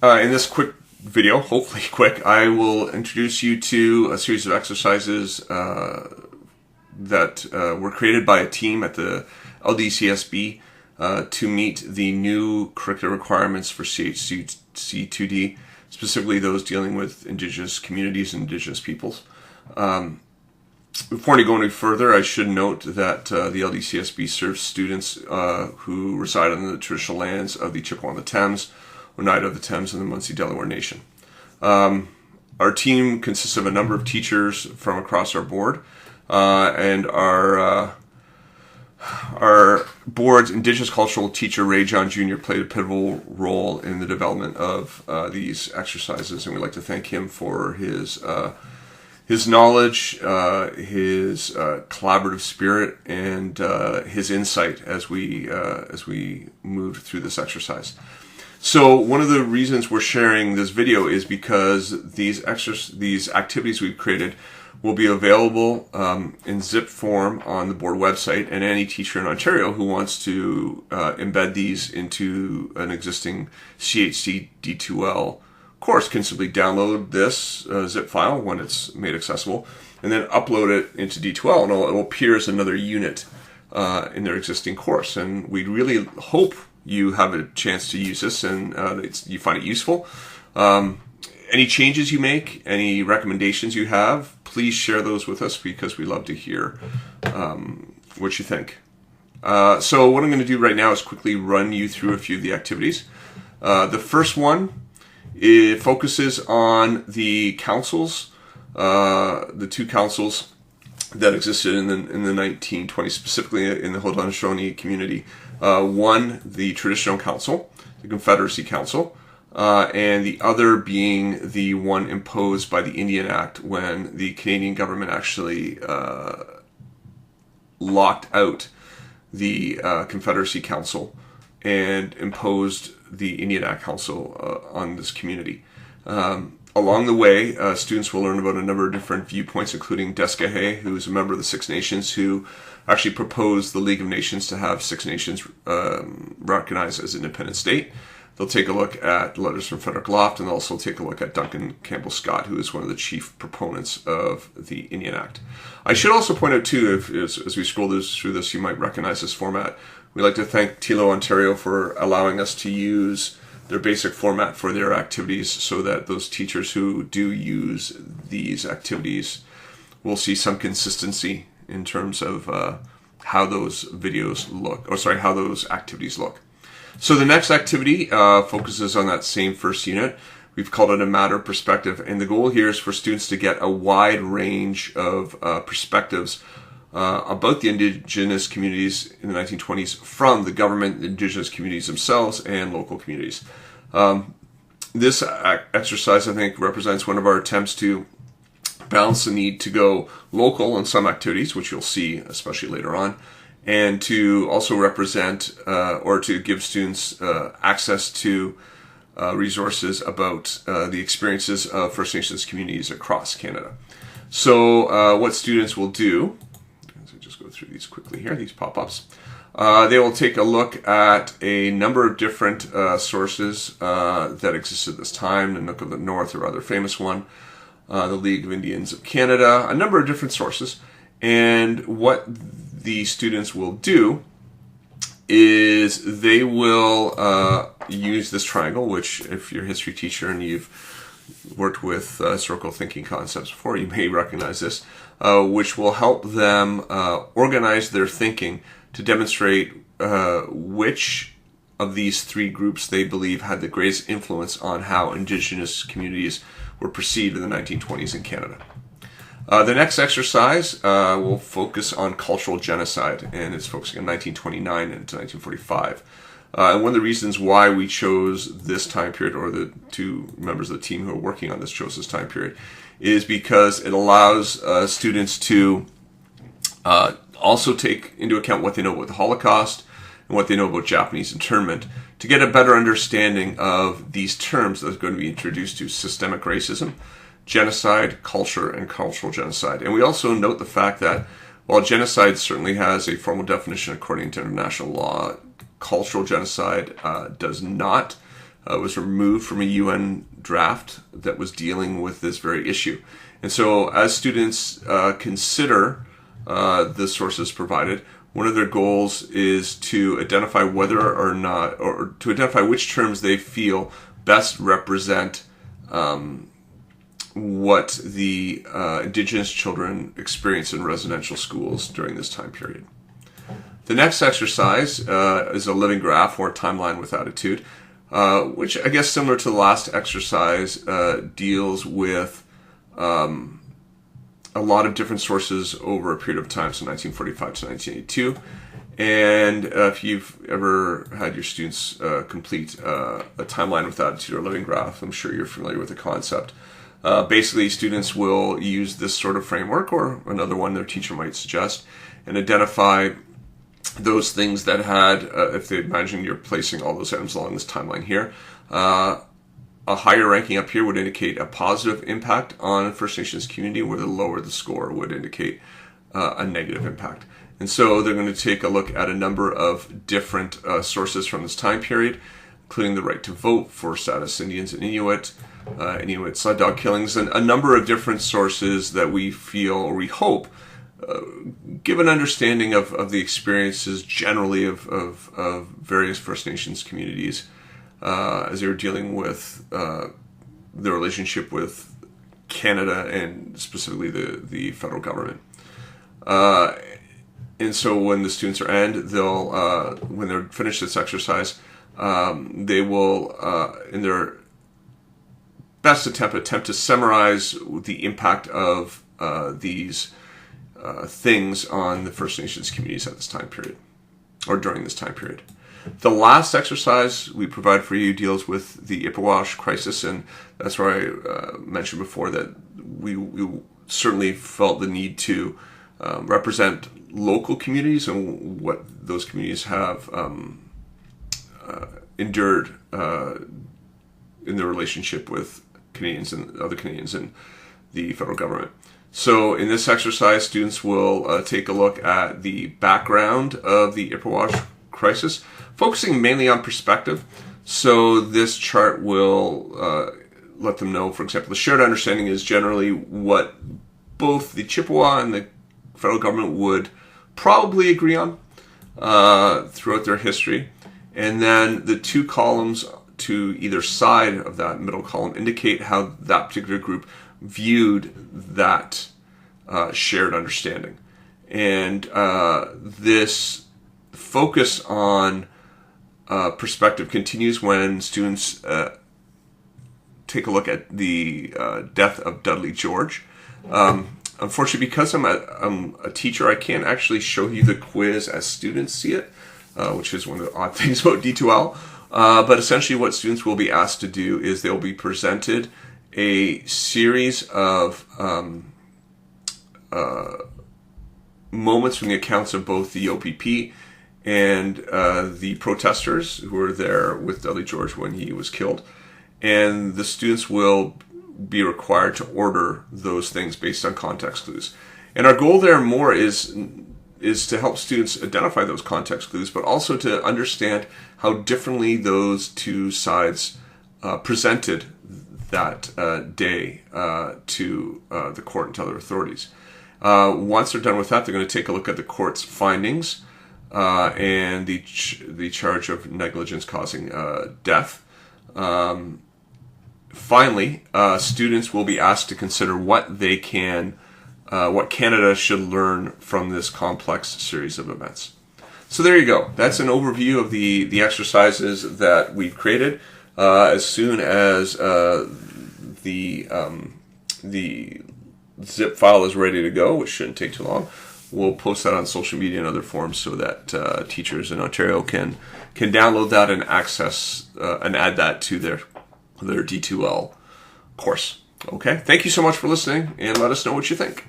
In this quick video, hopefully quick, I will introduce you to a series of exercises that were created by a team at the LDCSB to meet the new curricular requirements for CHC 2D, specifically those dealing with Indigenous communities and Indigenous peoples. Before I go any further, I should note that the LDCSB serves students who reside on the traditional lands of the Chippewa and the Thames, Oneida of the Thames, and the Munsee Delaware Nation. Our team consists of a number of teachers from across our board, and our board's Indigenous cultural teacher, Ray John Jr., played a pivotal role in the development of these exercises, and we'd like to thank him for his knowledge, his collaborative spirit, and his insight as we moved through this exercise. So one of the reasons we're sharing this video is because these activities we've created will be available in zip form on the board website, and any teacher in Ontario who wants to embed these into an existing CHC D2L course can simply download this zip file when it's made accessible and then upload it into D2L, and it will appear as another unit in their existing course. And we really hope you have a chance to use this and you find it useful. Any changes you make, any recommendations you have, please share those with us, because we love to hear what you think. So what I'm going to do right now is quickly run you through a few of the activities. The first one, it focuses on the councils, the two councils that existed in the 1920s, specifically in the Haudenosaunee community. One, the Traditional Council, the Confederacy Council, and the other being the one imposed by the Indian Act when the Canadian government actually locked out the Confederacy Council and imposed the Indian Act Council on this community. Along the way, students will learn about a number of different viewpoints, including Desgahe, who is a member of the Six Nations, who actually proposed the League of Nations to have Six Nations recognized as an independent state. They'll take a look at letters from Frederick Loft, and they'll also take a look at Duncan Campbell Scott, who is one of the chief proponents of the Indian Act. I should also point out, too, as we scroll through this, you might recognize this format. We'd like to thank TILO Ontario for allowing us to use their basic format for their activities, so that those teachers who do use these activities will see some consistency in terms of how those how those activities look. So the next activity focuses on that same first unit. We've called it a matter perspective, and the goal here is for students to get a wide range of perspectives about the Indigenous communities in the 1920s from the government, the Indigenous communities themselves, and local communities. This exercise, I think, represents one of our attempts to balance the need to go local in some activities, which you'll see especially later on, and to also represent or to give students access to resources about the experiences of First Nations communities across Canada. So what students will do, as I just go through these quickly here, these pop-ups, they will take a look at a number of different sources that existed at this time, the Nook of the North, or other famous one, the League of Indians of Canada, a number of different sources. And what the students will do is they will use this triangle, which, if you're a history teacher and you've worked with historical thinking concepts before, you may recognize this, which will help them organize their thinking to demonstrate which of these three groups they believe had the greatest influence on how Indigenous communities were perceived in the 1920s in Canada. The next exercise will focus on cultural genocide, and it's focusing on 1929 into 1945. And one of the reasons why we chose this time period, or the two members of the team who are working on this chose this time period, is because it allows students to also take into account what they know about the Holocaust and what they know about Japanese internment, to get a better understanding of these terms that are going to be introduced to systemic racism, genocide, culture, and cultural genocide. And we also note the fact that while genocide certainly has a formal definition according to international law, cultural genocide does not. was removed from a UN draft that was dealing with this very issue. And so as students consider the sources provided, one of their goals is to identify whether or not, or to identify which terms they feel best represent what the Indigenous children experience in residential schools during this time period. The next exercise is a living graph or timeline with attitude, which I guess similar to the last exercise deals with a lot of different sources over a period of time, so 1945 to 1982. And if you've ever had your students complete a timeline with attitude or living graph, I'm sure you're familiar with the concept. Basically, students will use this sort of framework or another one their teacher might suggest and identify those things that had, if they imagine you're placing all those items along this timeline here, a higher ranking up here would indicate a positive impact on First Nations community, where the lower the score would indicate a negative impact. And so they're going to take a look at a number of different sources from this time period, including the right to vote for status Indians and Inuit sled dog killings, and a number of different sources that we feel or we hope give an understanding of the experiences generally of various First Nations communities as they were dealing with their relationship with Canada and specifically the federal government. And so when the students are when they're finished this exercise, they will, in their best attempt to summarize the impact of these things on the First Nations communities at this time period, or during this time period. The last exercise we provide for you deals with the Ipperwash crisis, and that's where I mentioned before that we certainly felt the need to represent local communities and what those communities have endured in their relationship with Canadians and other Canadians and the federal government. So in this exercise, students will take a look at the background of the Ipperwash crisis, focusing mainly on perspective. So this chart will let them know, for example, the shared understanding is generally what both the Chippewa and the federal government would probably agree on throughout their history. And then the two columns to either side of that middle column indicate how that particular group viewed that shared understanding. And this focus on perspective continues when students take a look at the death of Dudley George. Unfortunately, because I'm a teacher, I can't actually show you the quiz as students see it, which is one of the odd things about D2L. But essentially what students will be asked to do is they'll be presented a series of moments from the accounts of both the OPP and the protesters who were there with Dudley George when he was killed. And the students will be required to order those things based on context clues. And our goal there more is to help students identify those context clues, but also to understand how differently those two sides presented that day to the court and to other authorities. Once they're done with that, they're going to take a look at the court's findings and the charge of negligence causing death. Finally, students will be asked to consider what Canada should learn from this complex series of events. So there you go. That's an overview of the exercises that we've created. As soon as the zip file is ready to go, which shouldn't take too long, we'll post that on social media and other forums so that teachers in Ontario can download that and access and add that to their D2L course. Okay, thank you so much for listening, and let us know what you think.